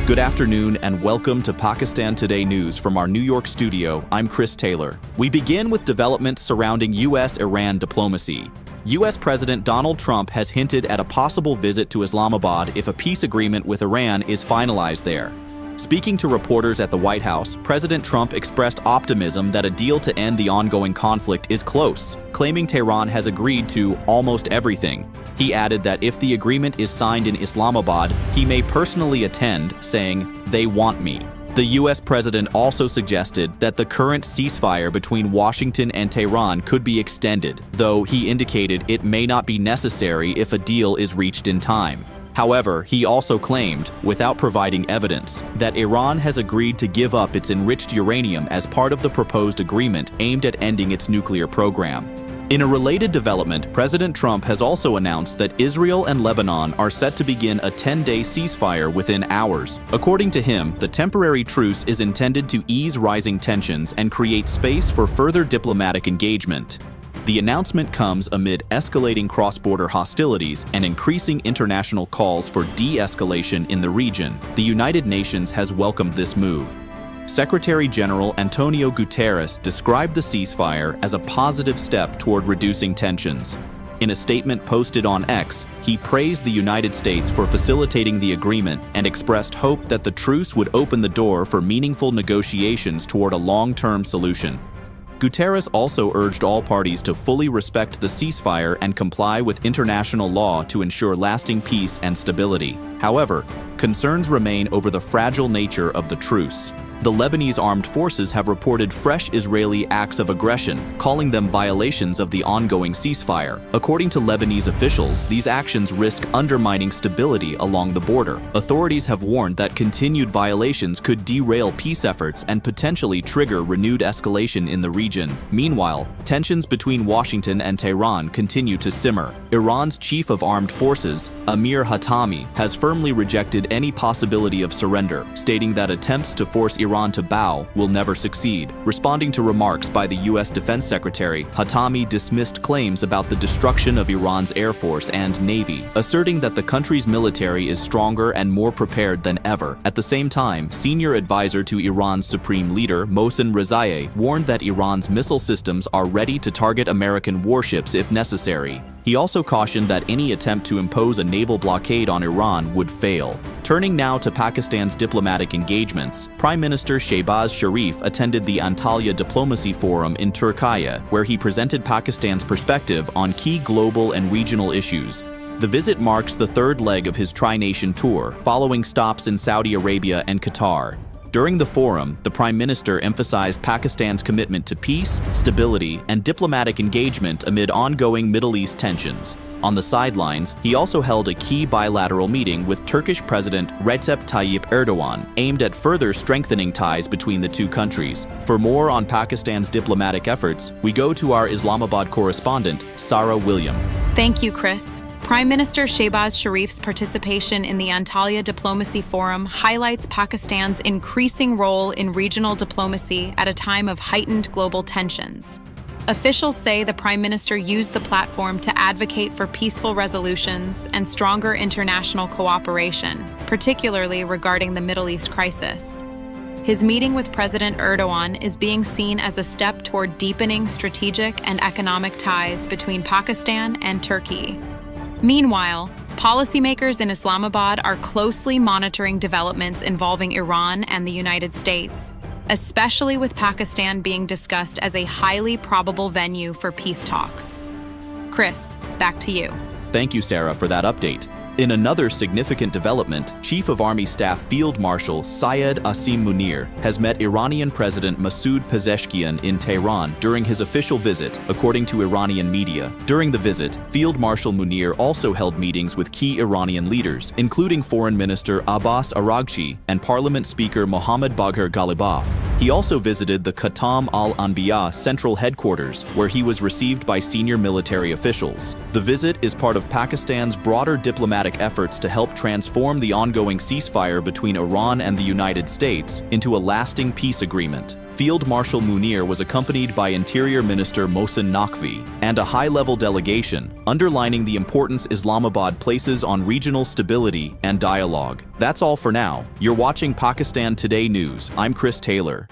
Good afternoon and welcome to Pakistan Today News from our New York studio. I'm Chris Taylor. We begin with developments surrounding U.S.-Iran diplomacy. U.S. President Donald Trump has hinted at a possible visit to Islamabad if a peace agreement with Iran is finalized there. Speaking to reporters at the White House, President Trump expressed optimism that a deal to end the ongoing conflict is close, claiming Tehran has agreed to almost everything. He added that if the agreement is signed in Islamabad, he may personally attend, saying, "They want me." The U.S. president also suggested that the current ceasefire between Washington and Tehran could be extended, though he indicated it may not be necessary if a deal is reached in time. However, he also claimed, without providing evidence, that Iran has agreed to give up its enriched uranium as part of the proposed agreement aimed at ending its nuclear program. In a related development, President Trump has also announced that Israel and Lebanon are set to begin a 10-day ceasefire within hours. According to him, the temporary truce is intended to ease rising tensions and create space for further diplomatic engagement. The announcement comes amid escalating cross-border hostilities and increasing international calls for de-escalation in the region. The United Nations has welcomed this move. Secretary General Antonio Guterres described the ceasefire as a positive step toward reducing tensions. In a statement posted on X, he praised the United States for facilitating the agreement and expressed hope that the truce would open the door for meaningful negotiations toward a long-term solution. Guterres also urged all parties to fully respect the ceasefire and comply with international law to ensure lasting peace and stability. However, concerns remain over the fragile nature of the truce. The Lebanese armed forces have reported fresh Israeli acts of aggression, calling them violations of the ongoing ceasefire. According to Lebanese officials, these actions risk undermining stability along the border. Authorities have warned that continued violations could derail peace efforts and potentially trigger renewed escalation in the region. Meanwhile, tensions between Washington and Tehran continue to simmer. Iran's chief of armed forces, Amir Hatami, has firmly rejected any possibility of surrender, stating that attempts to force Iran to bow will never succeed. Responding to remarks by the U.S. Defense Secretary, Hatami dismissed claims about the destruction of Iran's Air Force and Navy, asserting that the country's military is stronger and more prepared than ever. At the same time, senior advisor to Iran's supreme leader, Mohsen Rezaiei, warned that Iran's missile systems are ready to target American warships if necessary. He also cautioned that any attempt to impose a naval blockade on Iran would fail. Turning now to Pakistan's diplomatic engagements, Prime Minister Shehbaz Sharif attended the Antalya Diplomacy Forum in Turkey, where he presented Pakistan's perspective on key global and regional issues. The visit marks the third leg of his tri-nation tour, following stops in Saudi Arabia and Qatar. During the forum, the Prime Minister emphasized Pakistan's commitment to peace, stability, and diplomatic engagement amid ongoing Middle East tensions. On the sidelines, he also held a key bilateral meeting with Turkish President Recep Tayyip Erdogan, aimed at further strengthening ties between the two countries. For more on Pakistan's diplomatic efforts, we go to our Islamabad correspondent, Sarah William. Thank you, Chris. Prime Minister Shehbaz Sharif's participation in the Antalya Diplomacy Forum highlights Pakistan's increasing role in regional diplomacy at a time of heightened global tensions. Officials say the Prime Minister used the platform to advocate for peaceful resolutions and stronger international cooperation, particularly regarding the Middle East crisis. His meeting with President Erdogan is being seen as a step toward deepening strategic and economic ties between Pakistan and Turkey. Meanwhile, policymakers in Islamabad are closely monitoring developments involving Iran and the United States, especially with Pakistan being discussed as a highly probable venue for peace talks. Chris, back to you. Thank you, Sarah, for that update. In another significant development, Chief of Army Staff Field Marshal Syed Asim Munir has met Iranian President Masoud Pezeshkian in Tehran during his official visit, according to Iranian media. During the visit, Field Marshal Munir also held meetings with key Iranian leaders, including Foreign Minister Abbas Araghchi and Parliament Speaker Mohammad Bagher Ghalibaf. He also visited the Khatam al-Anbiya central headquarters, where he was received by senior military officials. The visit is part of Pakistan's broader diplomatic efforts to help transform the ongoing ceasefire between Iran and the United States into a lasting peace agreement. Field Marshal Munir was accompanied by Interior Minister Mohsen Naqvi and a high-level delegation, underlining the importance Islamabad places on regional stability and dialogue. That's all for now. You're watching Pakistan Today News. I'm Chris Taylor.